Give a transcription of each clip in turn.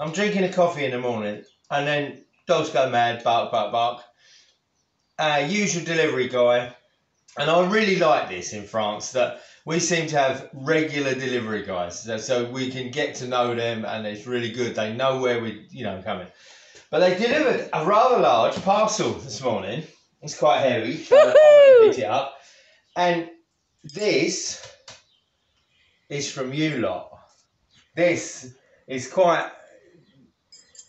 I'm drinking a coffee in the morning, and then dogs go mad, bark, bark, bark. Usual delivery guy, and I really like this in France, that we seem to have regular delivery guys, so we can get to know them, and it's really good. They know where we're coming. But they delivered a rather large parcel this morning. It's quite heavy, so I'm going to pick it up. And this is from you lot. This is quite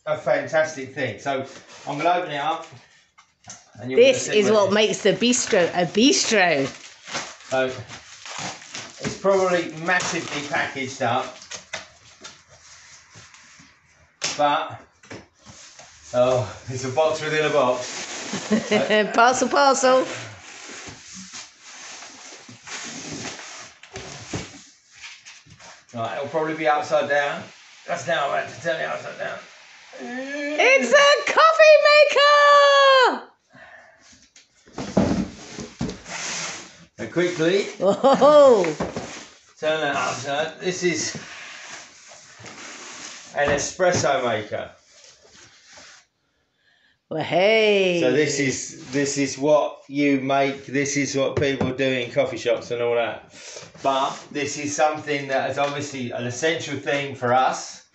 a fantastic thing. So I'm going to open it up. And this is what makes the bistro a bistro. So it's probably massively packaged up. But, oh, it's a box within a box. Parcel, parcel. Right, it'll probably be upside down. That's now I'm about to turn it upside down. It's a coffee maker! And quickly, Whoa! turn that upside. This is an espresso maker. Well, hey. So this is what you make. This is what people do in coffee shops and all that. But this is something that is obviously an essential thing for us.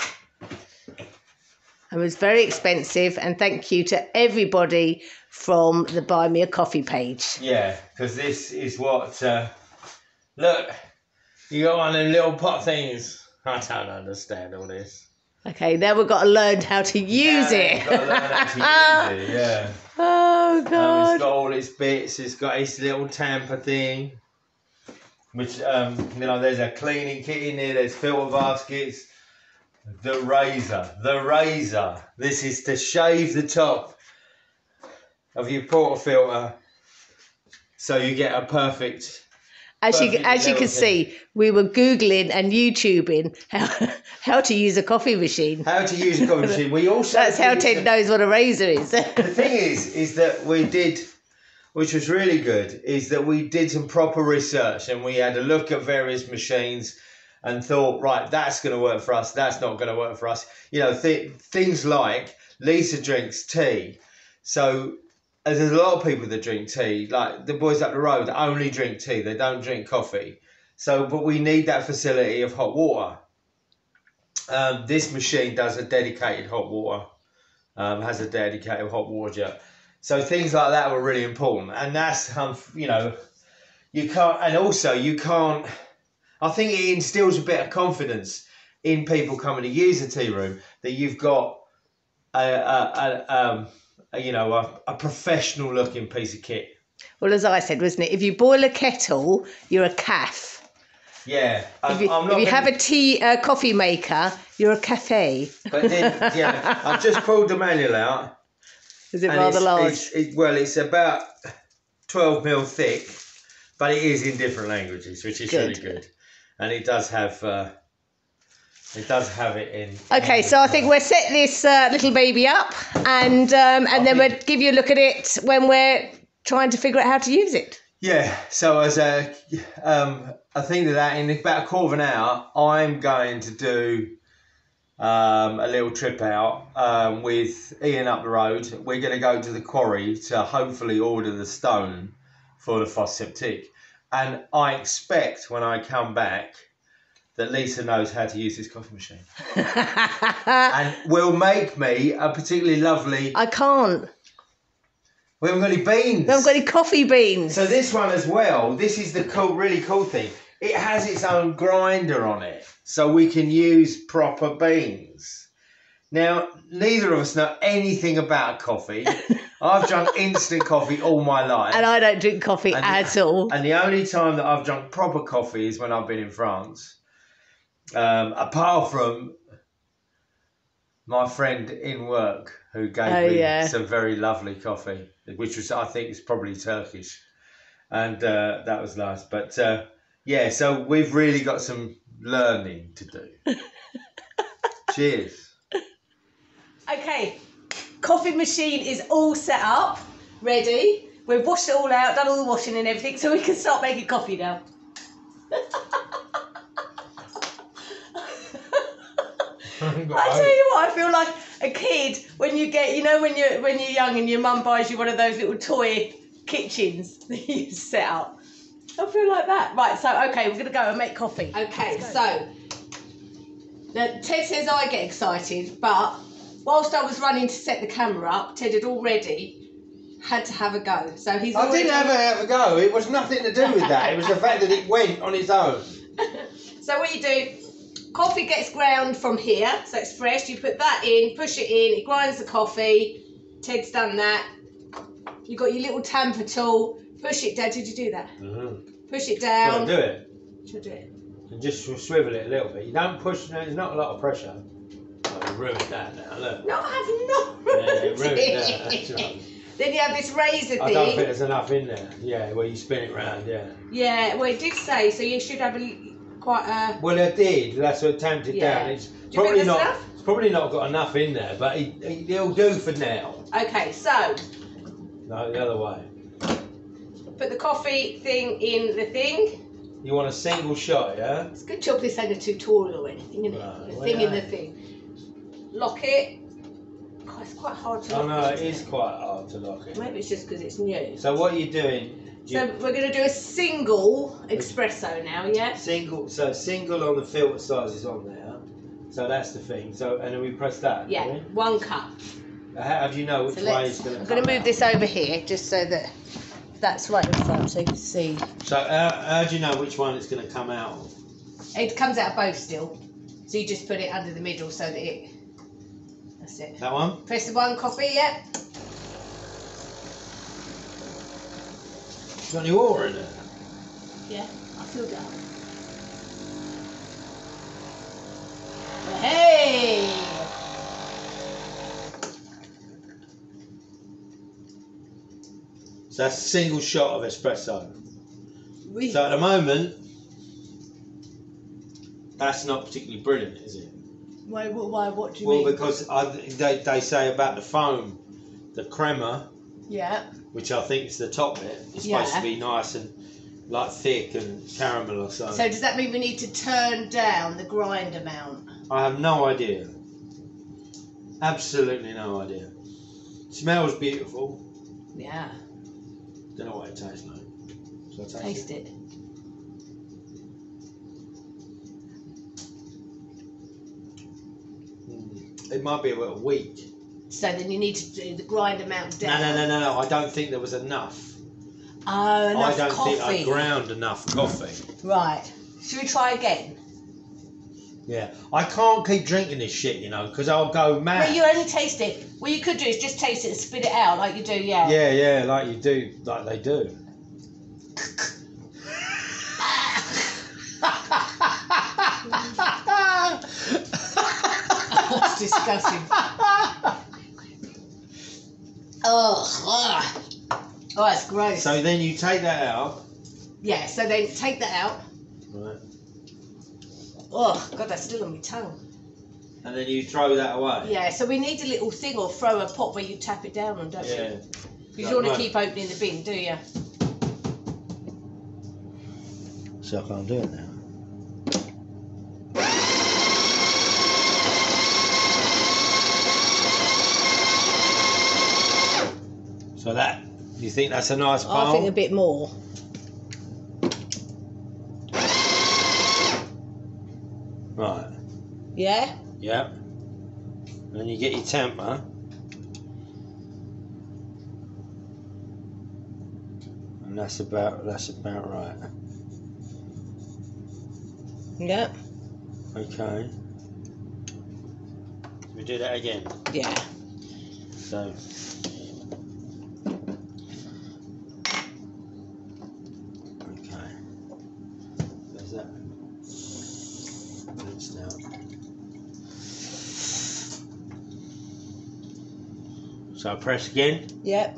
It was very expensive, and thank you to everybody from the Buy Me a Coffee page. Yeah, because this is what. Look, you got one of them little pot things. I don't understand all this. Okay, now we've got to learn how to use it. You've got to learn how to use it, yeah. Oh, God. It's got all its bits. It's got its little tamper thing. Which, there's a cleaning kit in there. There's filter baskets. The razor. This is to shave the top of your portafilter so you get a perfect... As you can see, we were Googling and YouTubing how to use a coffee machine. How to use a coffee machine. We also That's how Ted knows what a razor is. The thing is that we did, which was really good, is that we did some proper research and we had a look at various machines and thought, right, that's going to work for us, that's not going to work for us. Things like Lesa drinks tea. So there's a lot of people that drink tea, like the boys up the road only drink tea, they don't drink coffee. So, but we need that facility of hot water. This machine does a dedicated hot water, has a dedicated hot water jet. So things like that were really important. And that's, you can't, I think it instills a bit of confidence in people coming to use the tea room that you've got a professional looking piece of kit. Well, as I said, wasn't it? If you boil a kettle, you're a calf. Yeah. If you have a coffee maker, you're a cafe. But then, yeah, I've just pulled the manual out. Is it rather large? It's about 12 mil thick, but it is in different languages, which is really good. And it does have it in. Okay, so I think we'll set this little baby up, and then we'll give you a look at it when we're trying to figure out how to use it. Yeah. So as I think that in about a quarter of an hour, I'm going to do a little trip out with Ian up the road. We're going to go to the quarry to hopefully order the stone for the Fosse Septique. And I expect when I come back that Lesa knows how to use this coffee machine. And will make me a particularly lovely... I can't. We haven't got any beans. We haven't got any coffee beans. So this one as well, this is the really cool thing. It has its own grinder on it, so we can use proper beans. Now, neither of us know anything about coffee. I've drunk instant coffee all my life. And I don't drink coffee at all. And the only time that I've drunk proper coffee is when I've been in France. Apart from my friend in work who gave me some very lovely coffee, which was, I think, is probably Turkish. And that was nice. But so we've really got some learning to do. Cheers. Okay, coffee machine is all set up, ready. We've washed it all out, done all the washing and everything, so we can start making coffee now. I tell you what, I feel like a kid when you get, you know, when you're young and your mum buys you one of those little toy kitchens that you set up. I feel like that. Right, so okay, we're gonna go and make coffee. Okay, so Ted says I get excited, but whilst I was running to set the camera up, Ted had already had to have a go. So he's. I didn't have a go. It was nothing to do with that. It was the fact that it went on its own. So what you do? Coffee gets ground from here, so it's fresh. You put that in, push it in, it grinds the coffee. Ted's done that. You've got your little tamper tool. Push it down. Did you do that? Push it down. Do it. Should I do it? And just swivel it a little bit. You don't push. There's not a lot of pressure. Oh, you ruined that now. Look. No, I have not ruined you ruined that. That's right. Then you have this razor thing. I don't think there's enough in there. Yeah, where you spin it round. Yeah. Yeah. Well, it did say so. You should have quite a. Well, it did. That's what tamped it down. It's probably not. Enough? It's probably not got enough in there, but it'll do for now. Okay, so. No, the other way. Put the coffee thing in the thing. You want a single shot, yeah? It's a good job this ain't a tutorial or anything, isn't it? Right, the thing in the thing. Lock it. God, it's quite hard to lock. Oh no, it is quite hard to lock it. Maybe it's just because it's new. So what are you doing? So we're going to do a single espresso now, yeah? Single on the filter sizes on there. So that's the thing. So and then we press that. Yeah, 1 cup. How do you know which way it's going to come? I'm going to move this over here just so that that's right in front so you can see. So how do you know which one it's going to come out of? It comes out of both still. So you just put it under the middle so that it... That's it. That one? Press the 1 coffee, yeah. Got any water in there? Yeah, I filled it up. Hey! So that's a single shot of espresso. So at the moment, that's not particularly brilliant, is it? Why? What do you mean? Well, because they say about the foam, the crema. Yeah. Which I think is the top bit. It's supposed to be nice and like thick and caramel or something. So does that mean we need to turn down the grind amount? I have no idea. Absolutely no idea. Smells beautiful. Yeah. Don't know what it tastes like. So I taste it. It might be a little weak. So then you need to do the grind amount down. No. I don't think there was enough. Oh, enough coffee. I don't think I ground enough coffee. Right. Should we try again? Yeah. I can't keep drinking this shit, you know, because I'll go mad. Well, you only taste it. What you could do is just taste it and spit it out like you do, yeah. Yeah, like you do, like they do. That's disgusting. Oh, that's gross. So then you take that out. Yeah, so then take that out. Right. Oh, God, that's still on my tongue. And then you throw that away. Yeah, so we need a little thing or throw a pot where you tap it down on, don't you? Yeah. Because you don't want to keep opening the bin, do you? So I can't do it now. So that, you think that's a nice bowl? I think a bit more. Right. Yeah? Yeah. And you get your temper. And that's about right. Yep. Okay. We do that again. Yeah. So. Okay. There's that. Rinsed out. So I press again. Yep.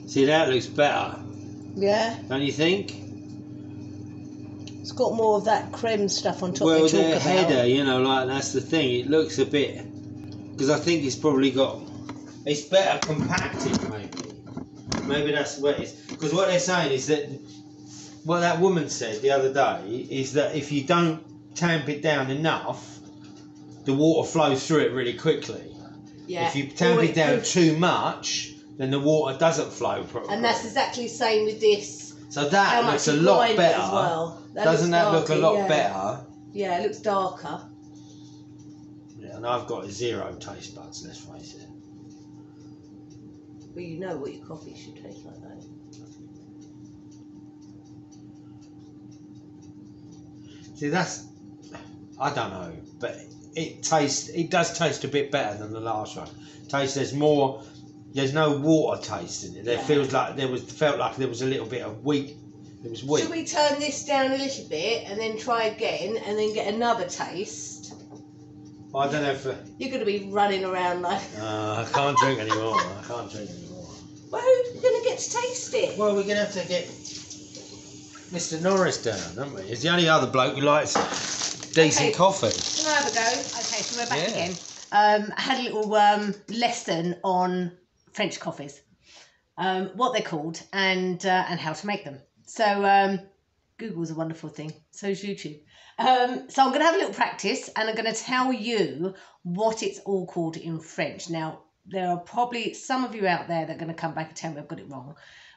See, that looks better. Yeah. Don't you think? It's got more of that creme stuff on top. Well, they the talk header, about. you know, like that's the thing. It looks a bit, because I think it's probably got, it's better compacted maybe. Maybe that's what it is. Because what they're saying is that, what that woman said the other day is that if you don't tamp it down enough, the water flows through it really quickly. Yeah. If you tamp it down too much, then the water doesn't flow properly. And that's exactly the same with this. So that looks a lot better. As well. Doesn't that look a lot better? Yeah, it looks darker. Yeah, and I've got 0 taste buds, let's face it. Well, you know what your coffee should taste like, though. See, that's, I don't know, but it does taste a bit better than the last one. There's more, there's no water taste in it. There felt like there was a little bit of wheat. It was weak. Should we turn this down a little bit and then try again and then get another taste? I don't know if... You're going to be running around like... I can't drink anymore. Well, who's going to get to taste it? Well, we're going to have to get Mr. Norris down, aren't we? He's the only other bloke who likes decent coffee. Can I have a go? Okay, so we're back again. I had a little lesson on French coffees, what they're called and how to make them. So Google's a wonderful thing. So is YouTube. So I'm going to have a little practice and I'm going to tell you what it's all called in French. Now, there are probably some of you out there that are going to come back and tell me I've got it wrong.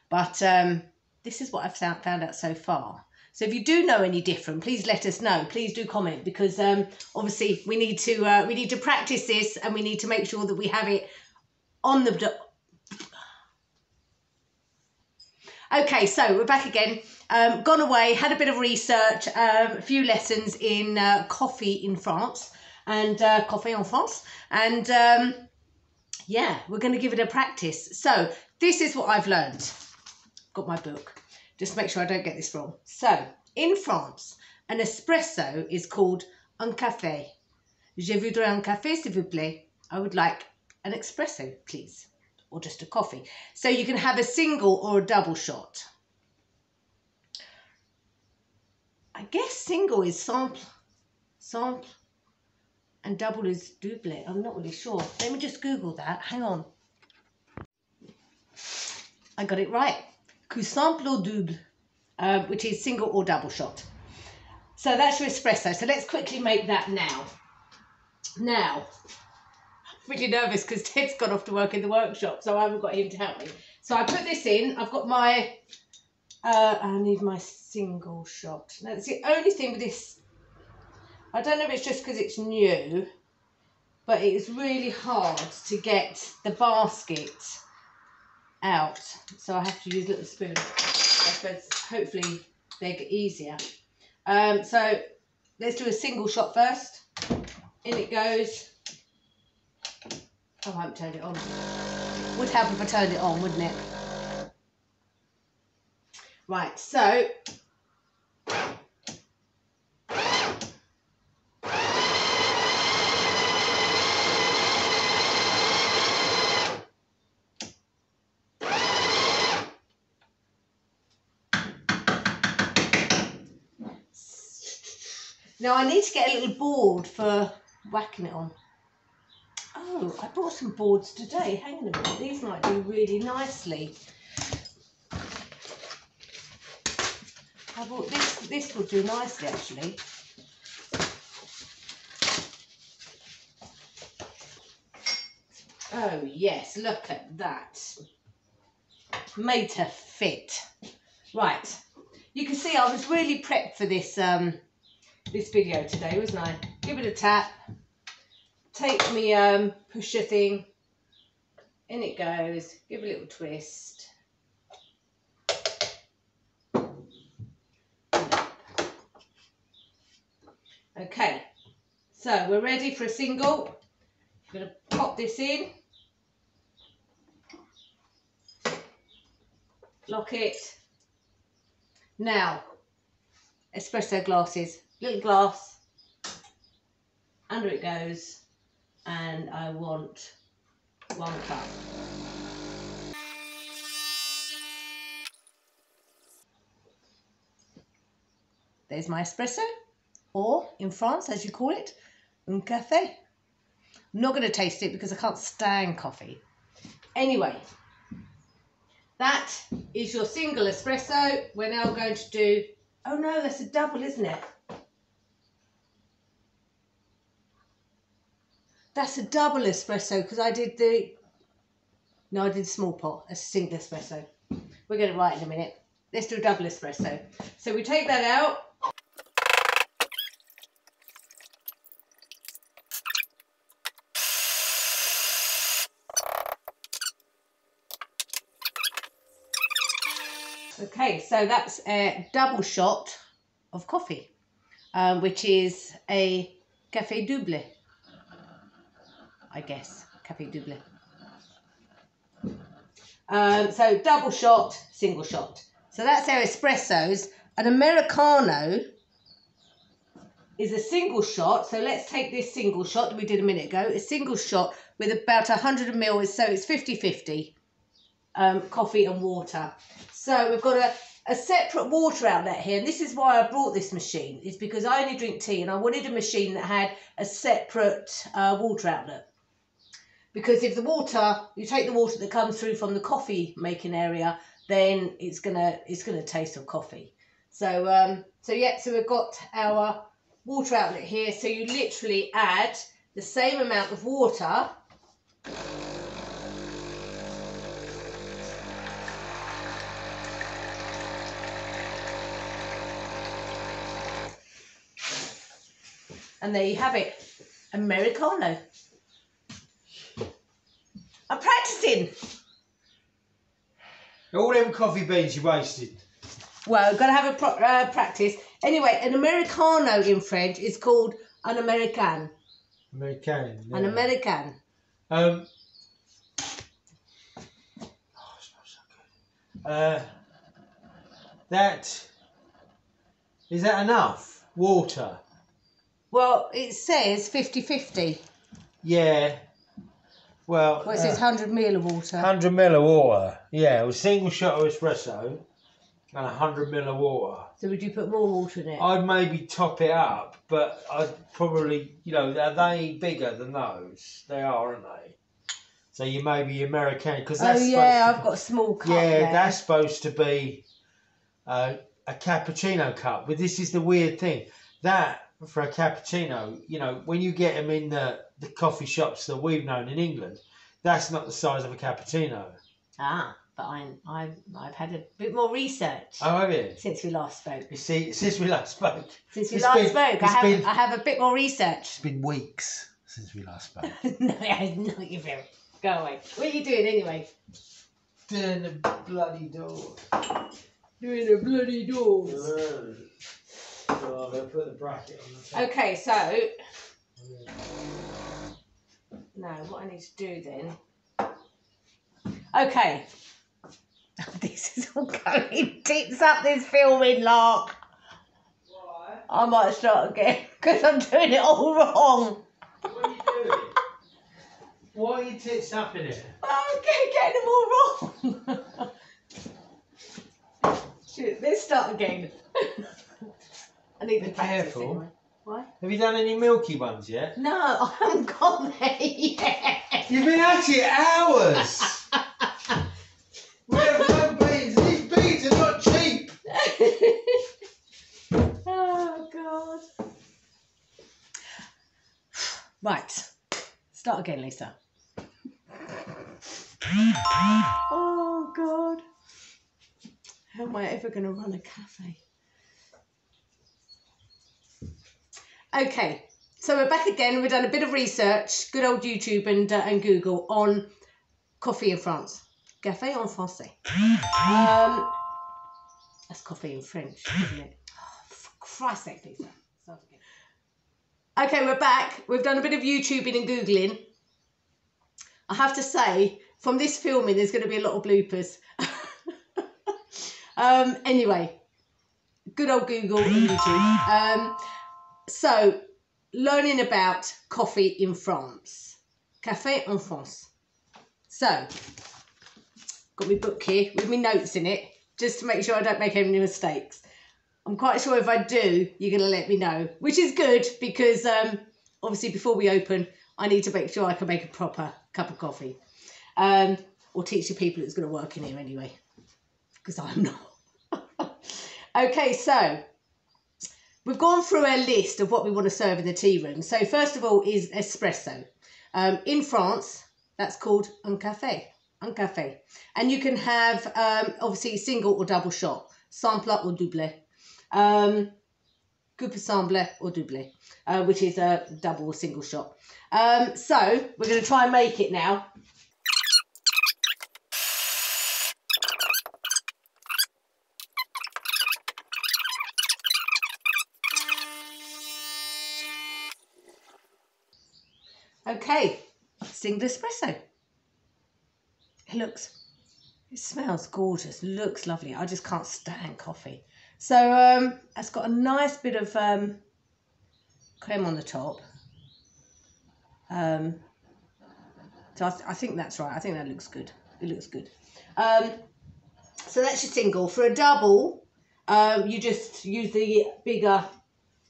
But this is what I've found out so far. So if you do know any different, please let us know. Please do comment because obviously we need to practice this and we need to make sure that we have it on the... Okay, so we're back again. Gone away, had a bit of research, a few lessons in coffee in France and coffee en France. And yeah, we're going to give it a practice. So this is what I've learned. Got my book. Just make sure I don't get this wrong. So in France, an espresso is called un café. Je voudrais un café, s'il vous plaît. I would like an espresso, please. Or just a coffee. So you can have a single or a double shot. I guess single is simple, and double is double. I'm not really sure. Let me just Google that. Hang on. I got it right. Que simple ou double, which is single or double shot. So that's your espresso. So let's quickly make that now. Now, I'm really nervous because Ted's gone off to work in the workshop, so I haven't got him to help me. So I put this in. I've got my, I need my single shot. Now, that's the only thing with this. I don't know if it's just because it's new, but it is really hard to get the basket out. So I have to use a little spoon. I suppose hopefully they get easier. So let's do a single shot first. In it goes. Oh, I haven't turned it on. Would help if I turned it on, wouldn't it? Right, so now I need to get a little board for whacking it on. Oh, I bought some boards today. Hang on a minute. These might do really nicely. I bought this. This will do nicely, actually. Oh, yes. Look at that. Made to fit. Right. You can see I was really prepped for this this video today, wasn't I? Give it a tap. Take me pusher thing. In it goes. Give a little twist. Okay. So we're ready for a single. I'm going to pop this in. Lock it. Now, espresso glasses. Little glass. Under it goes. And I want 1 cup. there's my espresso, or in France, as you call it, un café. I'm not going to taste it because I can't stand coffee. Anyway, that is your single espresso. We're now going to do, oh no, that's a double, isn't it? That's a double espresso because I did the small pot, a single espresso. We'll get it right in a minute. Let's do a double espresso. So we take that out. Okay, so that's a double shot of coffee, which is a café double, I guess, café double. So double shot, single shot. So that's our espressos. An Americano is a single shot. So let's take this single shot that we did a minute ago. A single shot with about 100 ml, so it's 50-50 coffee and water. So we've got a separate water outlet here. And this is why I brought this machine. It's because I only drink tea and I wanted a machine that had a separate water outlet. Because if you take the water that comes through from the coffee making area, then it's gonna taste of coffee. So so we've got our water outlet here. So you literally add the same amount of water and there you have it, Americano. I'm practicing. All them coffee beans you wasted. Well, got to have a practice. Anyway, an Americano in French is called an American. American. Yeah. An American. Oh, it smells so good. Is that enough water? Well, it says 50-50. Yeah. Well, It says 100 ml of water. 100 ml of water. Yeah, it was a single shot of espresso and 100 ml of water. So would you put more water in it? I'd maybe top it up, but I'd probably, are they bigger than those? They are, aren't they? So you maybe American, because that's I've got a small cup there. that's supposed to be a cappuccino cup. But this is the weird thing. That, for a cappuccino, when you get them in the coffee shops that we've known in England, that's not the size of a cappuccino. Ah, but I've had a bit more research. Oh, have you? Since we last spoke. You see, since we last spoke. I have a bit more research. It's been weeks since we last spoke. No, it has not, you very. Go away. What are you doing anyway? Doing the bloody door. Doing the bloody doors. Oh, I'm going to put the bracket on the top. Okay, so now what I need to do then. Okay. This is all going tits up, this filming lark. Why? I might start again because I'm doing it all wrong. What are you doing? Why are you tits up in it? I'm getting them all wrong. Shoot, let's start again. I need to practice careful. anyway. Why? Have you done any milky ones yet? No, I haven't gone there yet. You've been at it hours. We have no beans. These beans are not cheap. Oh, God. Right. Start again, Lisa. Oh, God. How am I ever going to run a cafe? Okay, so we're back again. We've done a bit of research, good old YouTube and Google on coffee in France. Café en français. That's coffee in French, isn't it? Oh, for Christ's sake, Lisa. Start again. Okay, we're back. We've done a bit of YouTubing and Googling. I have to say, from this filming, there's going to be a lot of bloopers. Anyway, good old Google and YouTube. So, learning about coffee in France. Café en France. So, got my book here with my notes in it, just to make sure I don't make any mistakes. I'm quite sure if I do, you're going to let me know, which is good because obviously before we open, I need to make sure I can make a proper cup of coffee. Or teach the people it's going to work in here anyway, because I'm not. Okay, so we've gone through our list of what we want to serve in the tea room. So first of all is espresso. In France, that's called un café. Un café. And you can have obviously single or double shot, simple or double. Coupe simple or double, which is a double or single shot. So we're going to try and make it now. Okay, single espresso. It smells gorgeous, looks lovely. I just can't stand coffee. So it's got a nice bit of creme on the top. So I think that's right. I think that looks good. It looks good. So that's your single. For a double, you just use the bigger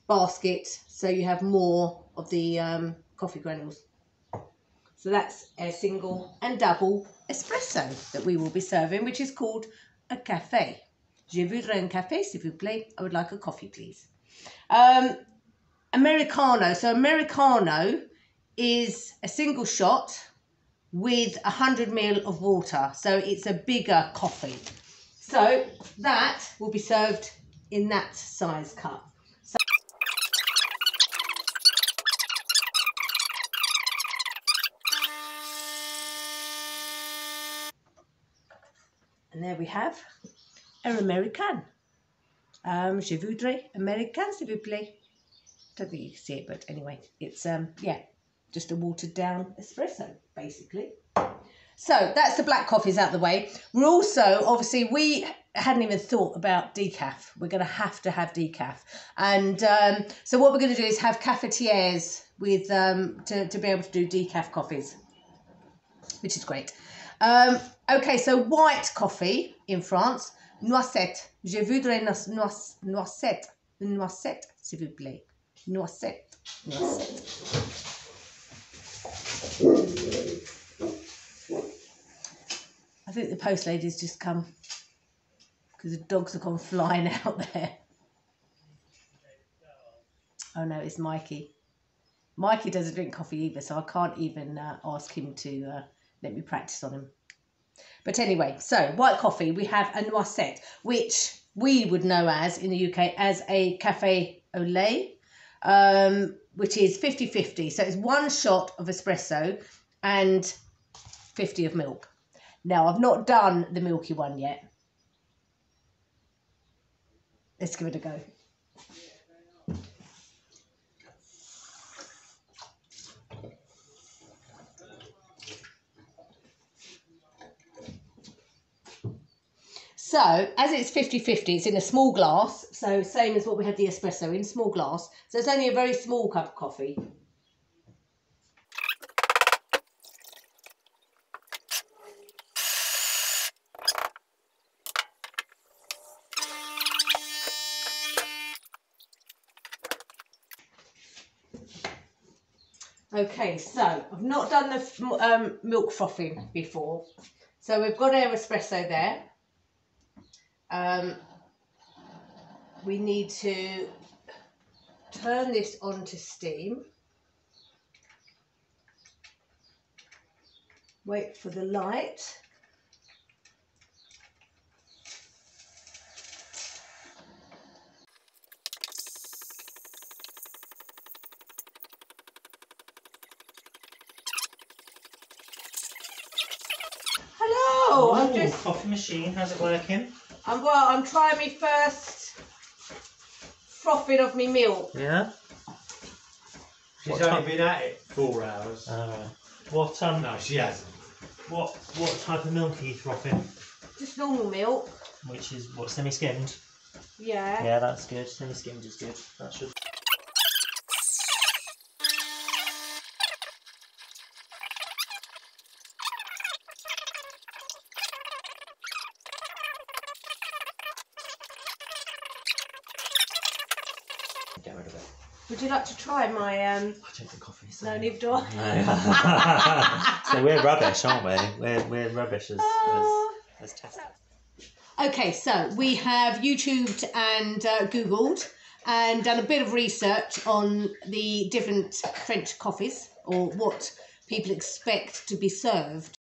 basket so you have more of the coffee granules. So that's a single and double espresso that we will be serving, which is called a café. Je voudrais un café, s'il vous plaît. I would like a coffee, please. Americano. So Americano is a single shot with 100 ml of water. So it's a bigger coffee. So that will be served in that size cup. And there we have an American. Je voudrais American, s'il vous plaît. Don't think you can see it, but anyway, it's yeah, just a watered down espresso, basically. So that's the black coffees out the way. We're also, obviously, we hadn't even thought about decaf. We're going to have decaf. And so what we're going to do is have cafetières with to be able to do decaf coffees, which is great. Okay, so white coffee in France, noisette. Je voudrais noisette, s'il vous plaît. Noisette. I think the post lady's just come because the dogs have gone flying out there. Oh no, it's Mikey. Mikey doesn't drink coffee either, so I can't even ask him to let me practice on him. But anyway, so white coffee, we have a noisette, which we would know as, in the UK, as a café au lait, which is 50-50. So it's one shot of espresso and 50 of milk. Now, I've not done the milky one yet. Let's give it a go. So, as it's 50-50, it's in a small glass. So, same as what we had the espresso in, small glass. So, it's only a very small cup of coffee. Okay, so I've not done the milk frothing before. So we've got our espresso there. We need to turn this on to steam. Wait for the light. Hello, I'm just coffee machine. How's it working? I'm trying my first frothing of me milk. Yeah. She's only been at it 4 hours. What No, she hasn't. What type of milk are you frothing? Just normal milk. Which is what, semi-skimmed? Yeah. Yeah, that's good. Semi-skimmed is good. That should. Would you like to try my I don't drink coffee. So. no, neither do I. No. So we're rubbish, aren't we? We're rubbish as testers. Okay, so we have YouTubed and Googled and done a bit of research on the different French coffees, or what people expect to be served.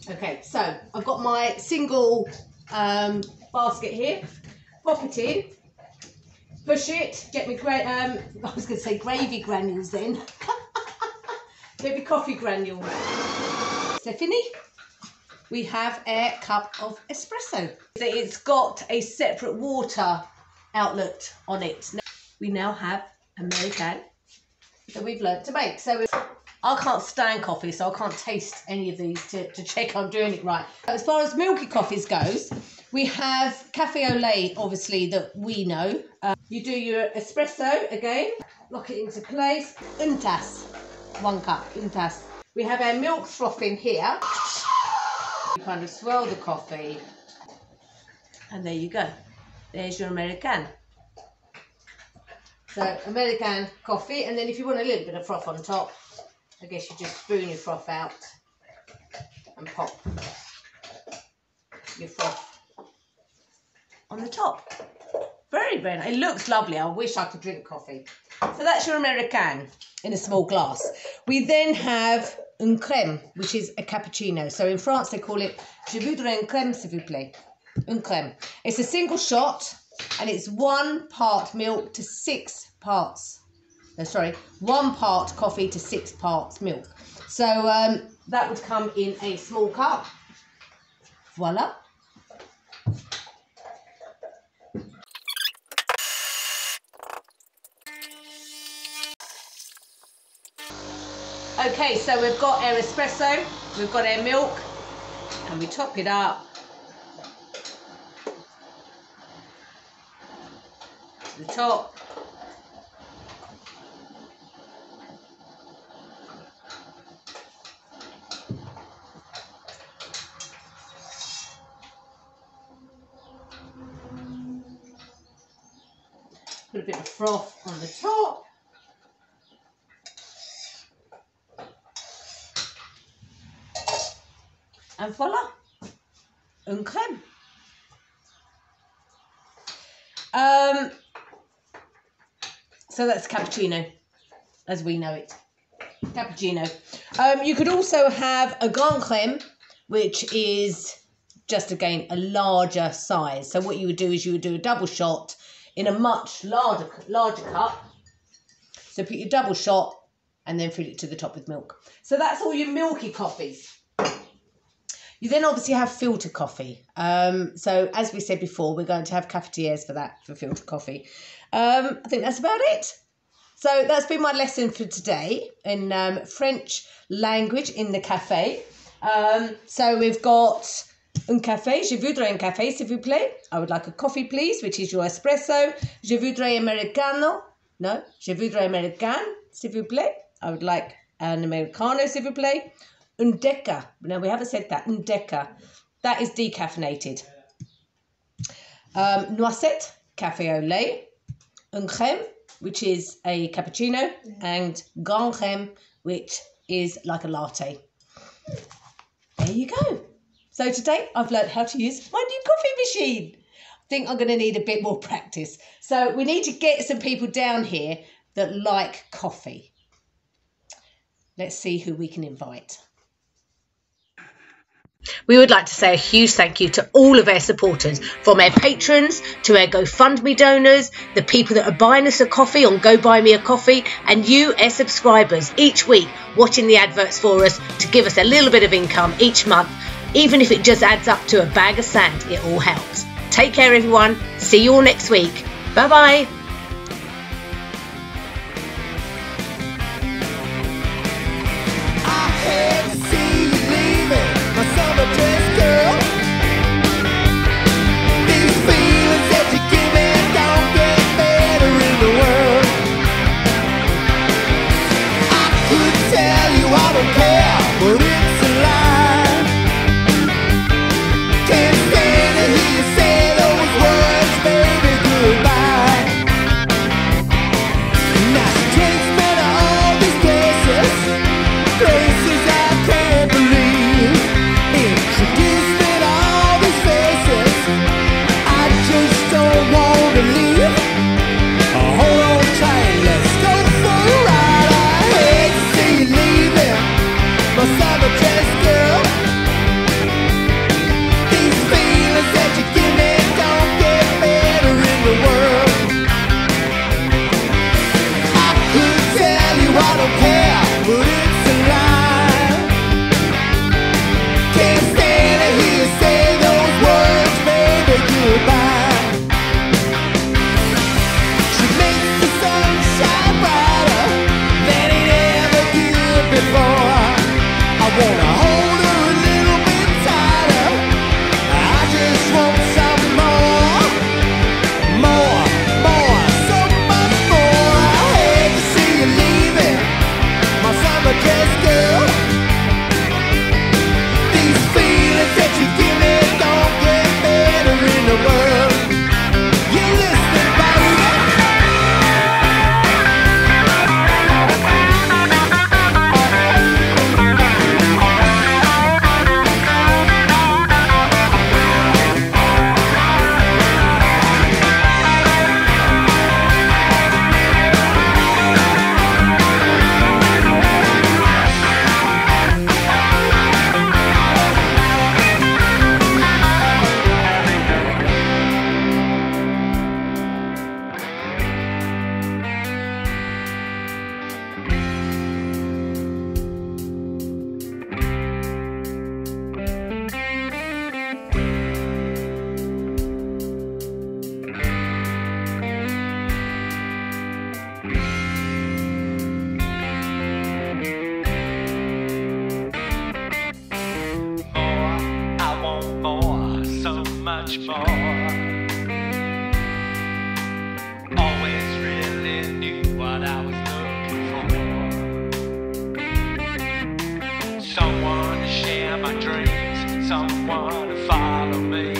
Okay, so I've got my single basket here. Pop it in, push it, get me I was going to say gravy granules then. Get me coffee granules. C'est fini. We have a cup of espresso. It's got a separate water outlet on it. We now have American that we've learnt to make. So I can't stand coffee, so I can't taste any of these to check I'm doing it right. As far as milky coffees goes, we have cafe au lait, obviously, that we know. You do your espresso again, lock it into place. Une tasse, 1 cup, une tasse. We have our milk frothing here. You kind of swirl the coffee, and there you go. There's your American. So American coffee, and then if you want a little bit of froth on top, I guess you just spoon your froth out and pop your froth on the top. Very, very nice. It looks lovely. I wish I could drink coffee. So that's your American in a small glass. We then have une crème, which is a cappuccino. So in France they call it je voudrais une crème s'il vous plaît. Une crème. It's a single shot and it's 1 part milk to 6 parts. No, sorry, 1 part coffee to 6 parts milk. So that would come in a small cup. Voila. Okay, so we've got our espresso, we've got our milk, and we top it up to the top. Put a bit of froth on the top. And voila, une crème. So that's cappuccino, as we know it. Cappuccino. You could also have a grand crème, which is just, again, a larger size. So what you would do is you would do a double shot in a much larger cup. So put your double shot and then fill it to the top with milk. So that's all your milky coffees. You then obviously have filter coffee. So as we said before, we're going to have cafetières for that, for filter coffee. I think that's about it. So that's been my lesson for today in French language in the cafe. So we've got un café. Je voudrais un café, s'il vous plaît. I would like a coffee, please, which is your espresso. Je voudrais americano. No, je voudrais american, s'il vous plaît. I would like an americano, s'il vous plaît. Un deca. No, we haven't said that. Un deca. That is decaffeinated. Noisette, café au lait. Un crème, which is a cappuccino. And grand crème, which is like a latte. There you go. So today I've learned how to use my new coffee machine. I think I'm going to need a bit more practice. So we need to get some people down here that like coffee. Let's see who we can invite. We would like to say a huge thank you to all of our supporters, from our patrons to our GoFundMe donors, the people that are buying us a coffee on Go Buy Me a Coffee, and you, our subscribers, each week watching the adverts for us to give us a little bit of income each month. Even if it just adds up to a bag of sand, it all helps. Take care, everyone. See you all next week. Bye-bye. I don't care, but it's a lie. much more. Always really knew what I was looking for. Someone to share my dreams, someone to follow me.